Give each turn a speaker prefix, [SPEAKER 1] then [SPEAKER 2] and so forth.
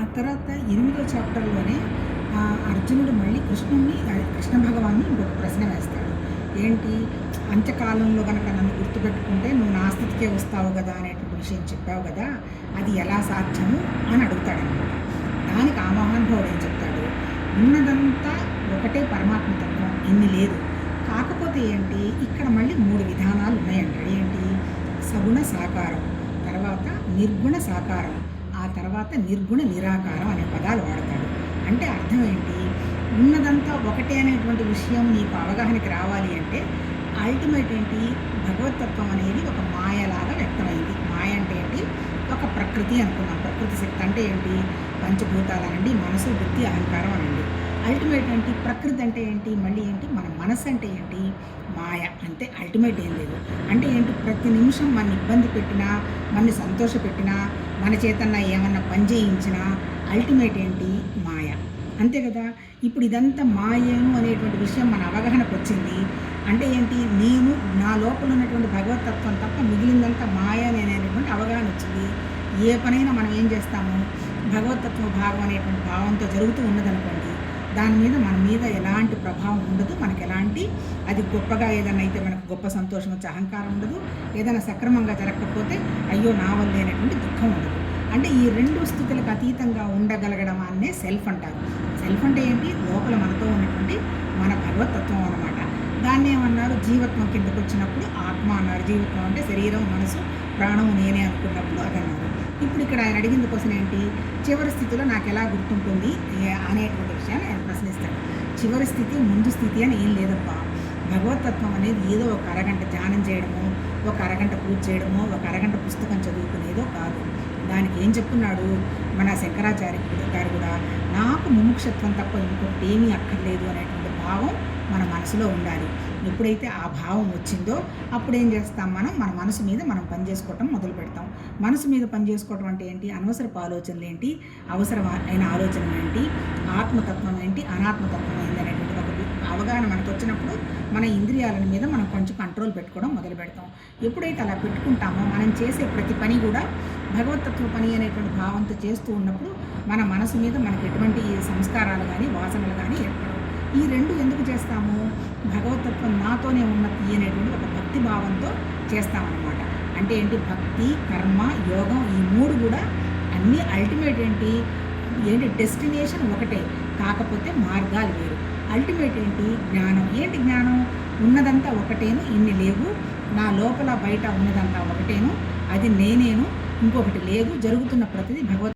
[SPEAKER 1] ఆ తర్వాత 8వ చాప్టర్‌లోనే అర్జునుడు మళ్ళీ కృష్ణ భగవాన్ని ఇంకొక ప్రశ్న వేస్తాడు. ఏంటి, అంత్యకాలంలో గనక నన్ను గుర్తుపెట్టుకుంటే నువ్వు నా స్థితికే వస్తావు గదా! అనేటువంటి విషయం చెప్పావు గదా! అది ఎలా సాధ్యము అని అడుగుతాడనమాట. దానికి ఆ మహానుభావుడు ఏం చెప్తాడు, ఉన్నదంతా ఒకటే పరమాత్మ తత్వం, ఇన్ని లేదు. కాకపోతే ఏంటి, ఇక్కడ మళ్ళీ 3 విధానాలు ఉన్నాయంటాడు. ఏంటి, సగుణ సాకారం, తర్వాత నిర్గుణ సాకారం, ఆ తర్వాత నిర్గుణ నిరాకారం అనే పదాలు వాడతాడు. అంటే అర్థం ఏంటి, ఉన్నదంతా ఒకటే అనేటువంటి విషయం నీకు అవగాహనకి రావాలి అంటే అల్టిమేట్ ఏంటి, భగవతత్వం అనేది ఒక మాయలాగా వ్యక్తమైంది. మాయ అంటే ఏంటి, ఒక ప్రకృతి అనుకున్నాం. ప్రకృతి శక్తి అంటే ఏంటి, పంచభూతాలు అనండి, మనసు, బుద్ధి, అహంకారం అనండి. అల్టిమేట్ ఏంటి, ప్రకృతి అంటే ఏంటి, మళ్ళీ ఏంటి, మన మనసు అంటే ఏంటి, మాయ. అంతే, అల్టిమేట్ ఏం లేదు. అంటే ఏంటి, ప్రతి నిమిషం మన ఇబ్బంది పెట్టినా, మనని సంతోషపెట్టినా, మన చేతన్నా ఏమన్నా పని చేయించినా అల్టిమేట్ ఏంటి, మాయ. అంతే కదా. ఇప్పుడు ఇదంతా మాయను అనేటువంటి విషయం మన అవగాహనకు వచ్చింది అంటే ఏంటి, నేను నా లోపల ఉన్నటువంటి భగవతత్వం తప్ప మిగిలిందంతా మాయ అనేటువంటి అవగాహన వచ్చింది. ఏ పనైనా మనం ఏం చేస్తాము, భగవతత్వ భావం అనేటువంటి భావంతో జరుగుతూ ఉన్నదనుకోండి, దాని మీద మన మీద ఎలాంటి ప్రభావం ఉండదు. మనకు ఎలాంటి, అది గొప్పగా ఏదైనా అయితే మనకు గొప్ప సంతోషం వచ్చే అహంకారం ఉండదు. ఏదైనా సక్రమంగా జరగకపోతే అయ్యో నా వల్లే అనేటువంటి దుఃఖం ఉండదు. అంటే ఈ 2 స్థితులకు అతీతంగా ఉండగలగడం అనే సెల్ఫ్ అంటారు. సెల్ఫ్ అంటే ఏంటి, లోపల మనతో ఉన్నటువంటి మన భగవతత్వం అన్నమాట. దాన్ని ఏమన్నారు, జీవత్వం కిందకు వచ్చినప్పుడు ఆత్మ అన్నారు. జీవత్వం అంటే శరీరం, మనసు, ప్రాణం నేనే అనుకున్నప్పుడు అదన్నారు. ఇప్పుడు ఇక్కడ ఆయన అడిగిన క్వశ్చన్ ఏంటి, చివరి స్థితిలో నాకు ఎలా గుర్తుంటుంది అనేటువంటి విషయాన్ని ఆయన ప్రశ్నిస్తాడు. చివరి స్థితి, ముందు స్థితి అని ఏం లేదబ్బా. భగవతత్వం అనేది ఏదో ఒక అరగంట ధ్యానం చేయడమో, ఒక అరగంట పూజ చేయడమో, ఒక అరగంట పుస్తకం చదువుకునేదో కాదు. దానికి ఏం చెప్తున్నాడు మన శంకరాచార్య గారు కూడా, నాకు ముముక్షత్వం తప్ప ఇంకొకటి ఏమీ అక్కర్లేదు అనేటువంటి భావం మన మనసులో ఉండాలి. ఎప్పుడైతే ఆ భావం వచ్చిందో అప్పుడు ఏం చేస్తాం, మన మనసు మీద మనం పనిచేసుకోవటం మొదలు పెడతాం. మనసు మీద పనిచేసుకోవటం అంటే ఏంటి, అనవసరపు ఆలోచనలు ఏంటి, అవసరమైన ఆలోచనలు ఏంటి, ఆత్మతత్వం ఏంటి, అనాత్మతత్వం ఏంటి అనేటువంటి ఒక అవగాహన మనకు వచ్చినప్పుడు మన ఇంద్రియాల మీద మనం కొంచెం కంట్రోల్ పెట్టుకోవడం మొదలు పెడతాం. ఎప్పుడైతే అలా పెట్టుకుంటామో మనం చేసే ప్రతి పని కూడా భగవతత్వ పని అనేటువంటి భావంతో చేస్తూ ఉన్నప్పుడు మన మనసు మీద మనకు ఎటువంటి సంస్కారాలు కానీ వాసనలు కానీ ఏర్పడవు. ఈ 2 ఎందుకు చేస్తాము, భగవతత్వం నాతోనే ఉన్నది అనేటువంటి ఒక భక్తి భావంతో చేస్తామన్నమాట. అంటే ఏంటి, భక్తి, కర్మ, యోగం, ఈ 3 కూడా అన్నీ అల్టిమేట్ ఏంటి, డెస్టినేషన్ ఒకటే, కాకపోతే మార్గాలు వేరు. అల్టిమేట్ ఏంటి, జ్ఞానం. ఏంటి జ్ఞానం, ఉన్నదంతా ఒకటేను, ఇన్ని లేవు, నా లోపల బయట ఉన్నదంతా ఒకటేను, అది నేనేను, ఇంకొకటి లేదు, జరుగుతున్న ప్రతిదీ భగవత్